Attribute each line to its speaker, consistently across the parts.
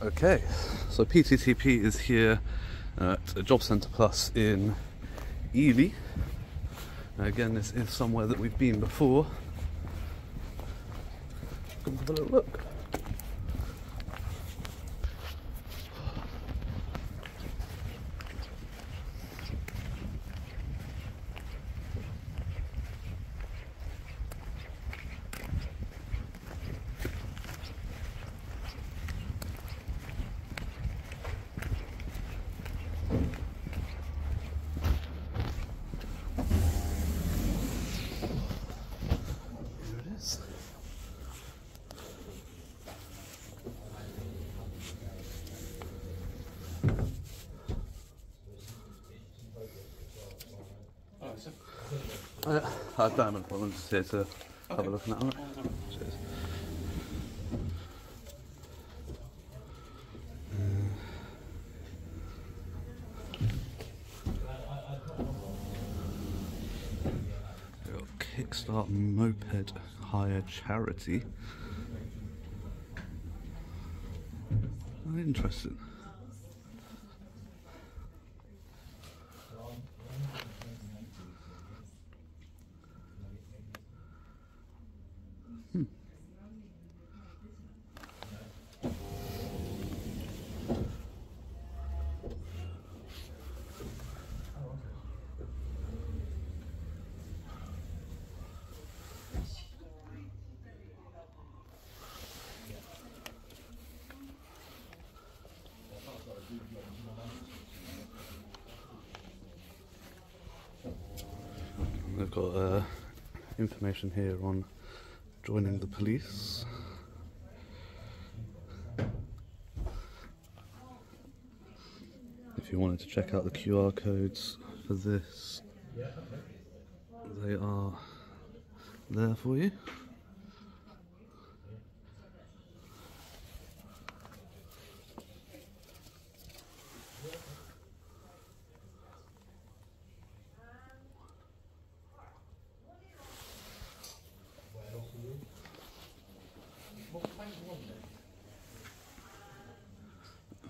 Speaker 1: Okay, so PTTP is here at a Job Centre Plus in Ely. Again, this is somewhere that we've been before. Come have a little look. I don't have an appointment, just here to have a look at that. Right? Cheers. Kickstart Moped Hire Charity. Oh, interesting. They've got information here on joining the police. If you wanted to check out the QR codes for this, they are there for you.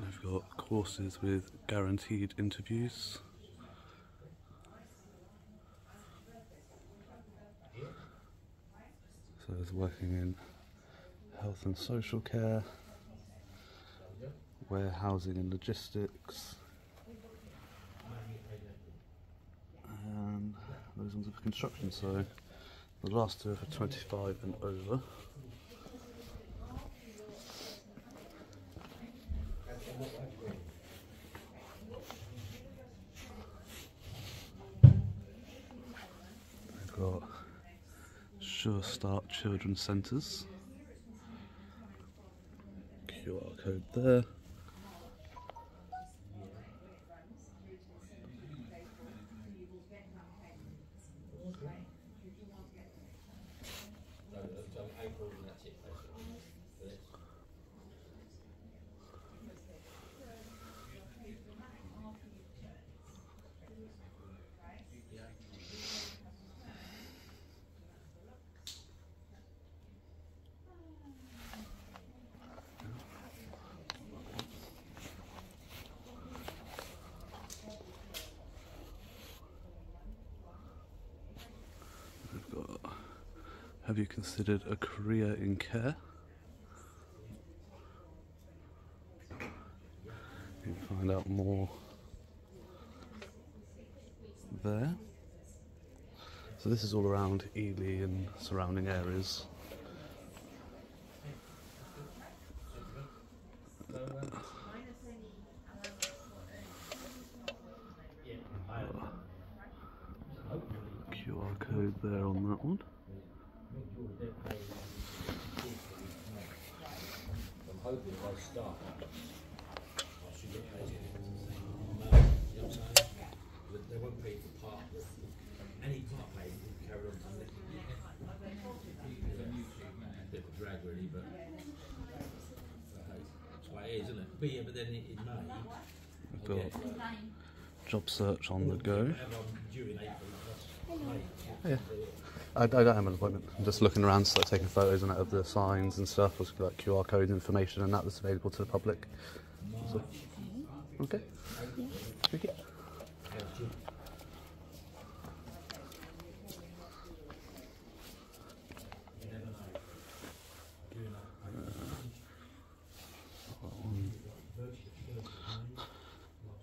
Speaker 1: They've got courses with guaranteed interviews. So there's working in health and social care, warehousing and logistics, and those ones are for construction. So the last two are for 25 and over. They've got Sure Start Children's Centres. QR code there. Have you considered a career in care? You can find out more there. So this is all around Ely and surrounding areas. QR code there on that one.
Speaker 2: I'm hoping they'll start. I should get paid. You know what I'm saying? They won't pay for part. Any part pay will carry on to next year. Bit of a drag really, but that's why it is, isn't it? But yeah, but then in May
Speaker 1: We've got job search on the go.
Speaker 2: During April, that's May.
Speaker 1: Yeah. I don't have an appointment. I'm just looking around, like taking photos and that of the signs and stuff, with like QR code information and that's available to the public. So, okay. Thank you.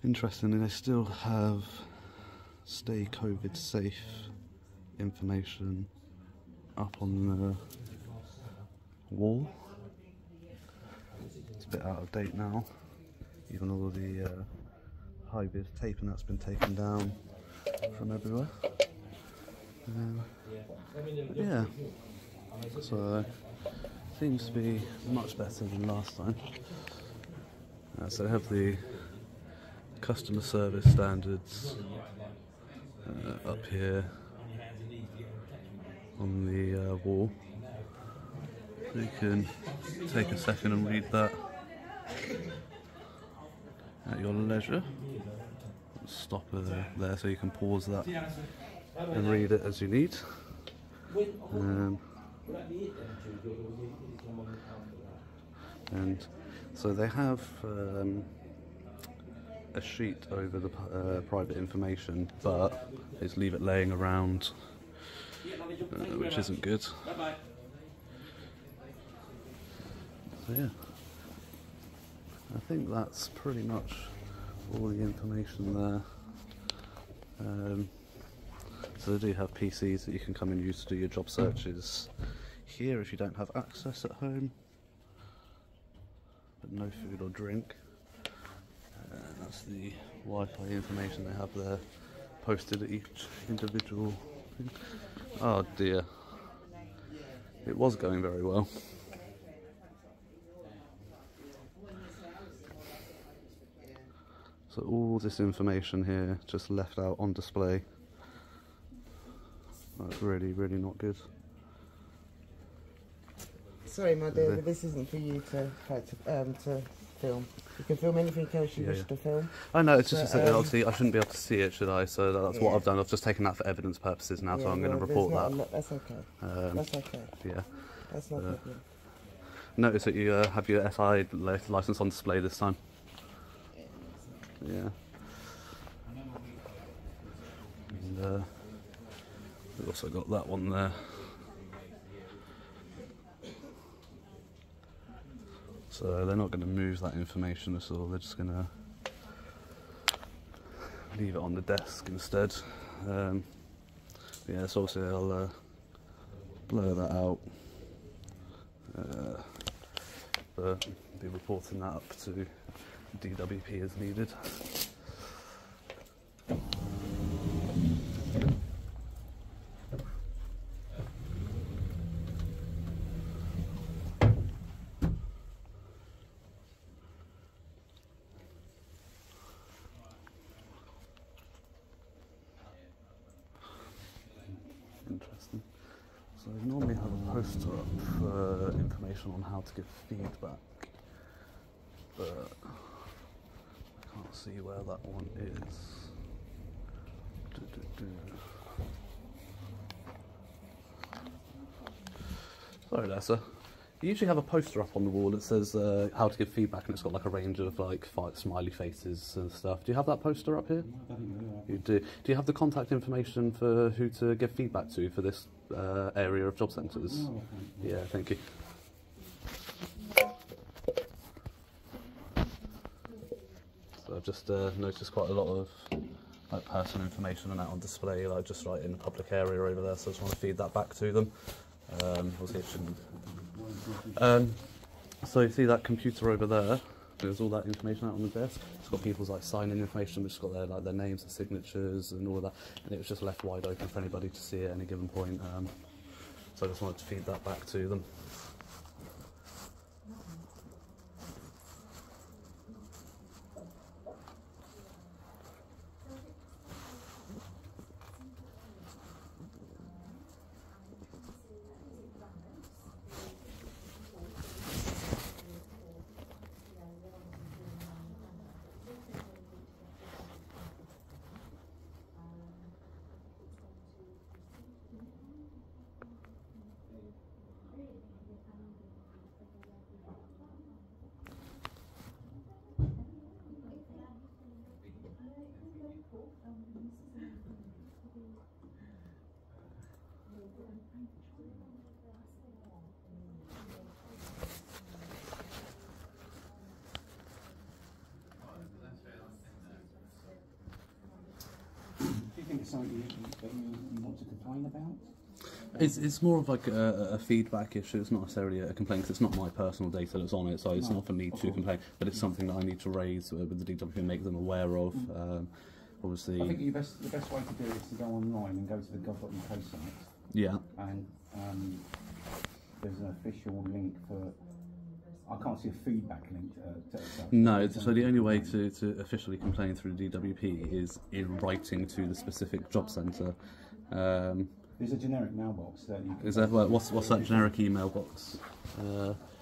Speaker 1: Interestingly, they still have stay COVID safe information up on the wall. It's a bit out of date now. Even all the high-vis taping that's been taken down from everywhere. Yeah, so seems to be much better than last time. So they have the customer service standards up here on the wall. So you can take a second and read that at your leisure. Stop there so you can pause that and read it as you need. And so they have a sheet over the private information, but they just leave it laying around, which isn't good. So yeah, I think that's pretty much all the information there. So they do have PCs that you can come and use to do your job searches here if you don't have access at home, but no food or drink. That's the Wi-Fi information they have there, posted at each individual thing. Oh dear, it was going very well. So all this information here just left out on display. That's really, really not good.
Speaker 3: Sorry, my dear, but this isn't for you to film. You can film anything else you wish to film.
Speaker 1: I know, it's just obviously I shouldn't be able to see it, should I? So that's what I've done. I've just taken that for evidence purposes now, so I'm going to report that.
Speaker 3: That's okay. That's okay.
Speaker 1: Yeah.
Speaker 3: That's not problem.
Speaker 1: Notice that you have your SI license on display this time. Yeah. And we've also got that one there. So they're not going to move that information at all, they're just going to leave it on the desk instead. Yeah, so obviously I'll blur that out, but be reporting that up to DWP as needed. Interesting. So I normally have a poster up for information on how to give feedback, but I can't see where that one is. Sorry there, sir. You usually have a poster up on the wall that says how to give feedback, and it's got like a range of like 5 smiley faces and stuff. Do you have that poster up here? You do. Do you have the contact information for who to give feedback to for this area of job centres? Yeah, thank you. So I've just noticed quite a lot of like personal information and that on display, like just right in the public area over there. So I just want to feed that back to them. Obviously it shouldn't. So you see that computer over there? There's all that information out on the desk. It's got people's like sign-in information, which has got their names, their signatures, and all of that. And it was just left wide open for anybody to see at any given point. So I just wanted to feed that back to them.
Speaker 4: something that you want to complain about?
Speaker 1: It's more of like a feedback issue. It's not necessarily a complaint because it's not my personal data that's on it, so it's not for me to complain. But it's something that I need to raise with the DWP and make them aware of. Obviously,
Speaker 4: I think the best way to do it is to go online and go to the gov.uk site.
Speaker 1: Yeah.
Speaker 4: And there's an official link for. I can't see a feedback link to it.
Speaker 1: No, so the only way to officially complain through the DWP is in writing to the specific job centre.
Speaker 4: There's a generic mailbox that you can.
Speaker 1: Is there, what's that generic email box?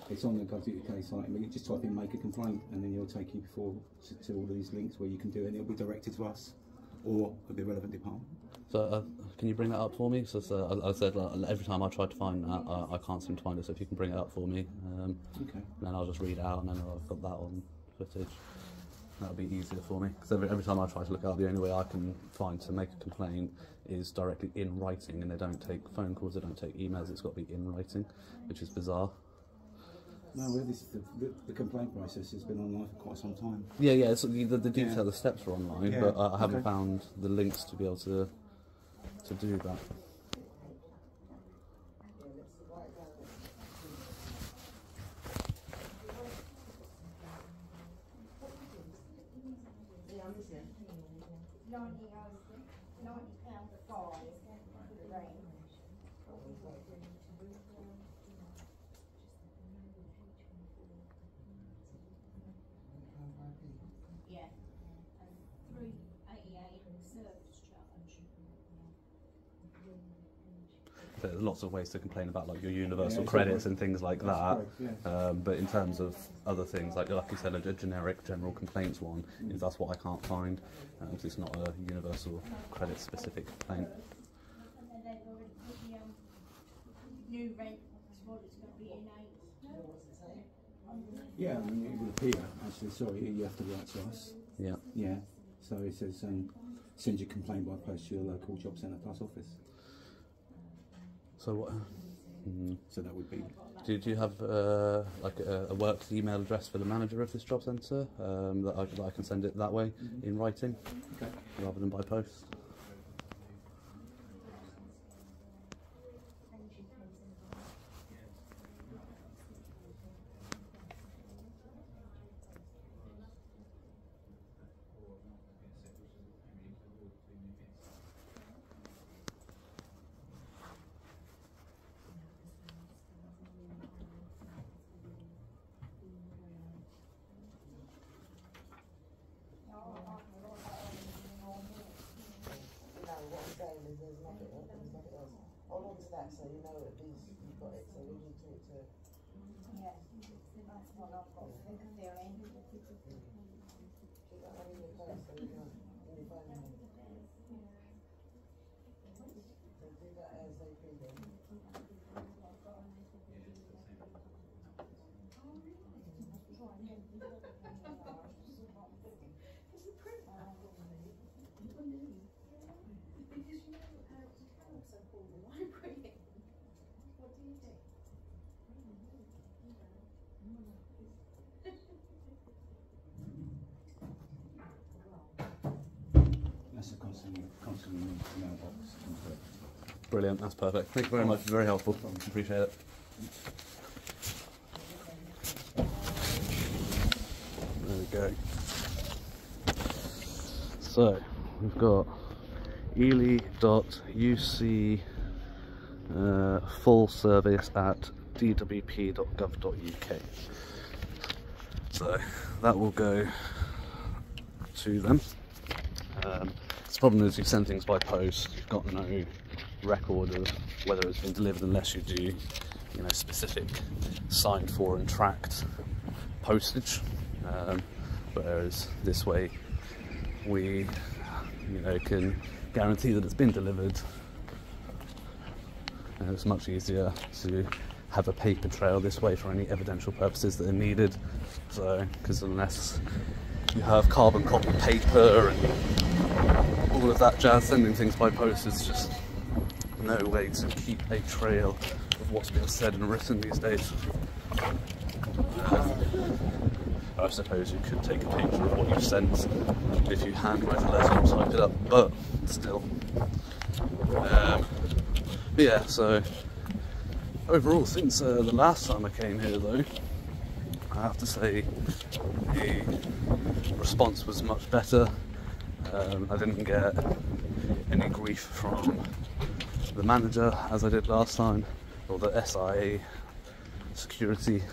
Speaker 4: It's on the gov.uk site. I mean, you just type in "make a complaint" and then it'll take you to all of these links where you can do it, and it'll be directed to us or the relevant department.
Speaker 1: So can you bring that up for me? So I said every time I try to find that, I can't seem to find it. So if you can bring it up for me,
Speaker 4: Okay.
Speaker 1: then I'll just read it out, and then I've got that on footage. That'll be easier for me because every time I try to look up, the only way I can find to make a complaint is directly in writing, and they don't take phone calls, they don't take emails. It's got to be in writing, which is bizarre.
Speaker 4: No, well, the complaint process has been online for quite some time.
Speaker 1: Yeah. So the detail, the steps are online,
Speaker 4: Yeah,
Speaker 1: but I haven't found the links to be able to do that. There's lots of ways to complain about like your universal credits and things like that.
Speaker 4: Correct, yeah.
Speaker 1: But in terms of other things, like you said, a generic general complaints one, is that's what I can't find. Because it's not a universal credit specific complaint.
Speaker 5: New rent, what it's going to be in 8.
Speaker 4: Yeah, I mean, it would appear, actually, sorry, you have to write to us.
Speaker 1: Yeah.
Speaker 4: Yeah, so it says send your complaint by post to your local job centre plus office.
Speaker 1: So what?
Speaker 4: So that would be.
Speaker 1: Do you have like a work email address for the manager of this job centre that I can send it that way in writing, rather than by post?
Speaker 3: Hold on to that so you know at least you've got it, so when you talk to...
Speaker 5: Yeah, that's what I've got to think of their end.
Speaker 3: Keep that one in your purse so you know, in your phone. So do that ASAP then.
Speaker 4: That's a constantly mailbox.
Speaker 1: Brilliant, that's perfect. Thank you very much, very helpful. Appreciate it. There we go. So, we've got ely.uc full service at dwp.gov.uk. So, that will go to them. The problem is you send things by post, you've got no record of whether it's been delivered unless you do, specific signed for and tracked postage. Whereas this way we, can guarantee that it's been delivered, and it's much easier to have a paper trail this way for any evidential purposes that are needed. So, because unless you have carbon copy paper and all of that jazz, sending things by post is just no way to keep a trail of what's been said and written these days. I suppose you could take a picture of what you've sent if you handwrite a letter and type it up, but still. But yeah, so overall, since the last time I came here though, I have to say the response was much better. I didn't get any grief from the manager as I did last time, or the SIA security.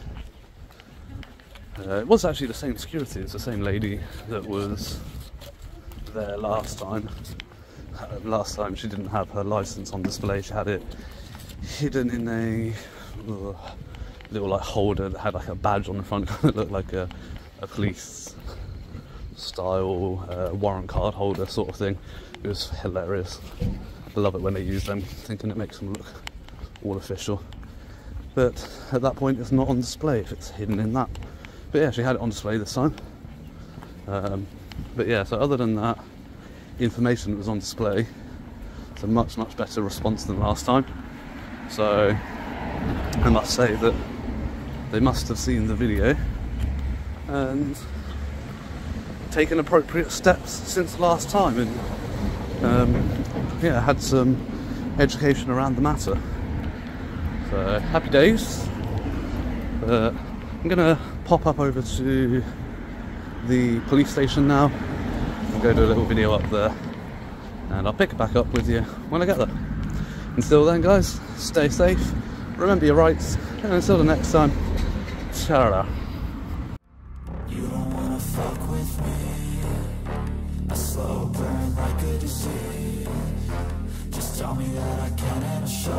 Speaker 1: It was actually the same security, it's the same lady that was there last time. Last time she didn't have her license on display, she had it hidden in a little like holder that had like a badge on the front that looked like a police style warrant card holder sort of thing. It was hilarious. I love it when they use them, thinking it makes them look all official. But at that point it's not on display if it's hidden in that. But yeah, she had it on display this time. But yeah, so other than that, the information that was on display, it's a much better response than last time. So I must say that they must have seen the video and taken appropriate steps since last time, and yeah, had some education around the matter. So happy days. I'm gonna pop up over to the police station now and go do a little video up there, and I'll pick it back up with you when I get there. Until then guys, stay safe, remember your rights, and until the next time, ta-ra.
Speaker 6: You don't wanna fuck with me, a slow burn like a disease. Just tell me that I can and I'll show